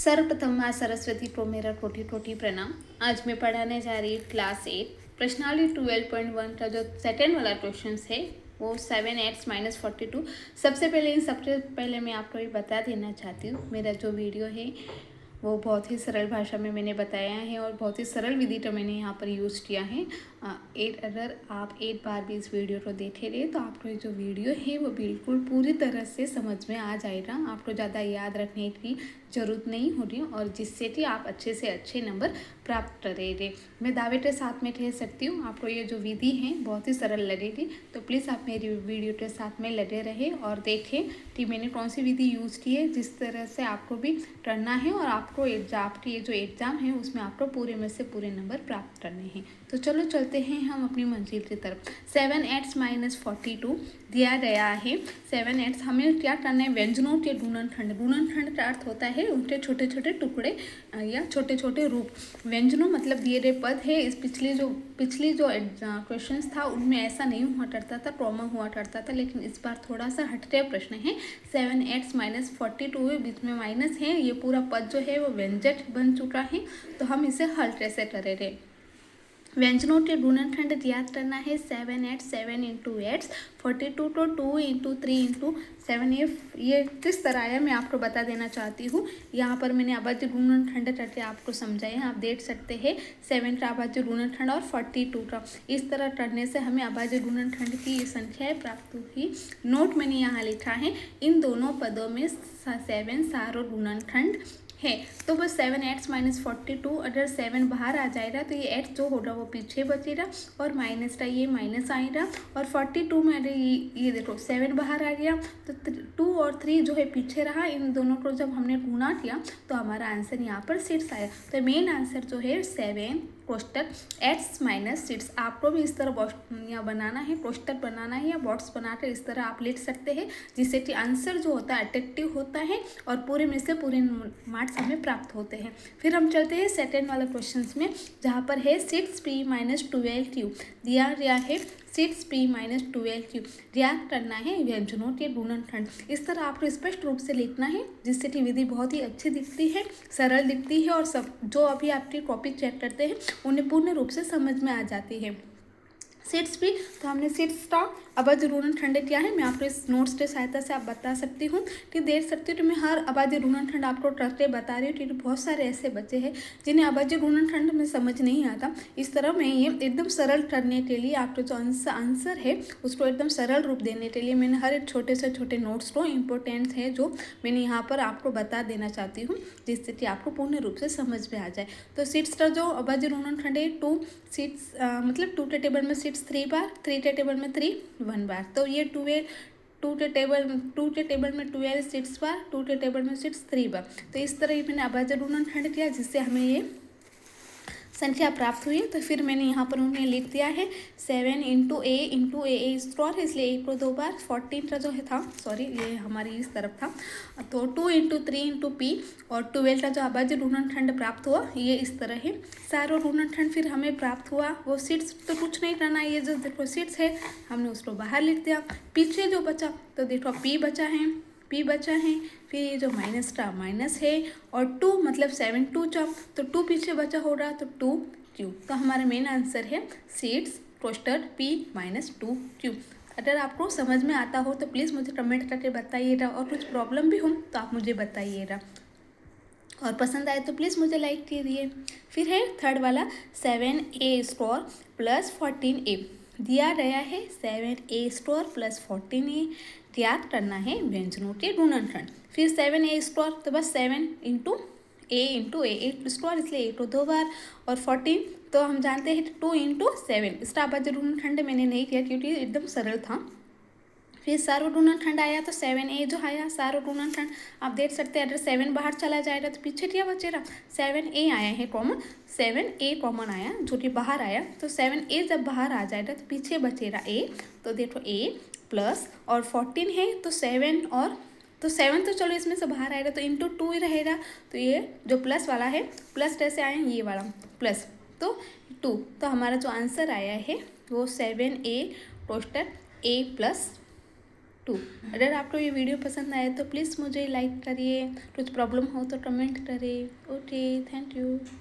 सर्वप्रथम माँ सरस्वती को मेरा कोटि कोटि प्रणाम। आज मैं पढ़ाने जा रही हूँ क्लास 8 प्रश्नावली 12.1 का जो सेकेंड वाला क्वेश्चन है वो 7x-42। सबसे पहले मैं आपको ये बता देना चाहती हूँ, मेरा जो वीडियो है वो बहुत ही सरल भाषा में मैंने बताया है और बहुत ही सरल विधि तो मैंने यहाँ पर यूज़ किया है। अगर आप एक बार भी इस वीडियो को देखे रहे तो आपको ये जो वीडियो है वो बिल्कुल पूरी तरह से समझ में आ जाएगा। आपको ज़्यादा याद रखने की ज़रूरत नहीं होगी और जिससे कि आप अच्छे से अच्छे नंबर प्राप्त करेंगे। मैं दावे के साथ में कह सकती हूँ आपको ये जो विधि है बहुत ही सरल लगेगी। तो प्लीज़ आप मेरी वीडियो के साथ में लगे रहें और देखें कि मैंने कौन सी विधि यूज़ की है, जिस तरह से आपको भी करना है और आपको आपकी ये जो एग्ज़ाम है उसमें आपको पूरे में से पूरे नंबर प्राप्त करने हैं। तो चलो चलते हैं हम अपनी मंजिल की तरफ। 7x-42 दिया गया है। 7x हमें क्या करना है, व्यंजनों के गुणनखंड। गुणनखंड का अर्थ होता है उनके छोटे छोटे टुकड़े या छोटे छोटे रूप। व्यंजनों मतलब दिए गए पद है। इस पिछली जो क्वेश्चंस था उनमें ऐसा नहीं हुआ करता था, कॉमा हुआ करता था, लेकिन इस बार थोड़ा सा हटके प्रश्न है। 7x-42 है, बीच में माइनस है, ये पूरा पद जो है वो व्यंजक बन चुका है। तो हम इसे हल कैसे करेंगे। व्यंजनों के गुणनखंड याद करना है। 7x 7 × x, 42 को 2 × 3 × 7। ये किस तरह आया मैं आपको बता देना चाहती हूँ। यहाँ पर मैंने अभाज्य गुणनखंड करके आपको समझाए हैं, आप देख सकते हैं 7 का अभाज्य गुणनखंड और 42 का। इस तरह करने से हमें अभाज्य गुणनखंड की ये संख्याएँ प्राप्त हुई। नोट मैंने यहाँ लिखा है, इन दोनों पदों में 7 सारो गुणनखंड है। तो बस 7x-42, अगर 7 बाहर आ जाएगा तो ये x जो होगा वो पीछे बचेगा और माइनस का ये माइनस आएगा। और 42 में अगर ये देखो 7 बाहर आ गया तो 2 और 3 जो है पीछे रहा। इन दोनों को जब हमने गुणा किया तो हमारा आंसर यहाँ पर 6 आया। तो मेन आंसर जो है 7 कोष्टक x-6। आपको भी इस तरह बनाना है, कोष्टक बनाना है या बॉक्स बनाकर इस तरह आप लिख सकते हैं, जिससे कि आंसर जो होता है अट्रैक्टिव होता है और पूरे में से पूरे मार्क्स हमें प्राप्त होते हैं। फिर हम चलते हैं सेकेंड वाला क्वेश्चन में, जहाँ पर है 6p-12q दिया गया है। 6p-12q याद करना है व्यंजनों के गुणनखंड। इस तरह आपको स्पष्ट रूप से लिखना है, जिससे कि विधि बहुत ही अच्छी दिखती है, सरल दिखती है और सब जो अभी आपकी कॉपी चेक करते हैं उन्हें पूर्ण रूप से समझ में आ जाती है। 6p तो हमने 6 का अभाज्य गुणनखंड क्या है, मैं आपको इस नोट्स की सहायता से आप बता सकती हूँ कि देख सकती हूँ कि मैं हर अभाज्य गुणनखंड आपको करके बता रही हूँ, क्योंकि बहुत सारे ऐसे बच्चे हैं जिन्हें अभाज्य गुणनखंड में समझ नहीं आता। इस तरह मैं ये एकदम सरल करने के लिए आपको जो आंसर है उसको एकदम सरल रूप देने के लिए मैंने हर एक छोटे से छोटे नोट्स को इम्पोर्टेंट है जो मैंने यहाँ पर आपको बता देना चाहती हूँ, जिससे कि आपको पूर्ण रूप से समझ में आ जाए। तो 6 का जो अभाज्य गुणनखंड है 2 मतलब 2 के टेबल में 6 3 बार, 3 के टेबल में 3 1 बार। तो ये 2 के टेबल में 12 6 बार, 2 के टेबल में 6 3 बार। तो इस तरह मैंने अभाज्य गुणनखंड किया जिससे हमें ये संख्या प्राप्त हुई। तो फिर मैंने यहाँ पर उन्हें लिख दिया है 7 × a स्क्वायर, इसलिए a को 2 बार। 14 का जो है था, सॉरी ये हमारी इस तरफ था, तो 2 × 3 × p और 12 का जो अभाज्य गुणनखंड प्राप्त हुआ ये इस तरह है। सारो गुणनखंड फिर हमें प्राप्त हुआ वो 6, तो कुछ नहीं करना, ये जो देखो 6 है हमने उसको बाहर लिख दिया। पीछे जो बचा तो देखो p बचा है, फिर ये जो माइनस का माइनस है और 2 मतलब 7 2 तो 2 पीछे बचा होगा तो 2q। तो हमारा मेन आंसर है 6 कोष्टक p-2q। अगर आपको समझ में आता हो तो प्लीज़ मुझे कमेंट करके बताइएगा, और कुछ प्रॉब्लम भी हो तो आप मुझे बताइएगा, और पसंद आए तो प्लीज़ मुझे लाइक कीजिए। फिर है थर्ड वाला 7a² + 14a दिया गया है। 7a² + 14a याद करना है व्यंजनों के गुणनखंड। फिर 7a² तो बस 7 × a स्क्वायर, इसलिए a को 2 बार, और 14 तो हम जानते हैं 2 × 7। इसका अभाज्य गुणनखंड मैंने नहीं किया क्योंकि एकदम सरल था। फिर सारो गुणनखंड आया तो 7a जो आया सारो गुणनखंड, आप देख सकते हैं अगर 7 बाहर चला जाएगा तो पीछे क्या बचेगा, 7a आया है कॉमन, 7a कॉमन आया जो कि बाहर आया। तो 7a जब बाहर आ जाएगा तो पीछे बचेगा a, तो देखो a प्लस, और 14 है तो 7 और तो 7 तो चलो इसमें से बाहर आएगा तो इंटू 2 ही रहेगा। तो ये जो प्लस वाला है, प्लस कैसे आए ये वाला प्लस, तो 2। तो हमारा जो आंसर आया है वो 7a कोष्टक a + 2। अगर आपको ये वीडियो पसंद आए तो प्लीज़ मुझे लाइक करिए, कुछ प्रॉब्लम हो तो कमेंट करें। Okay, thank you.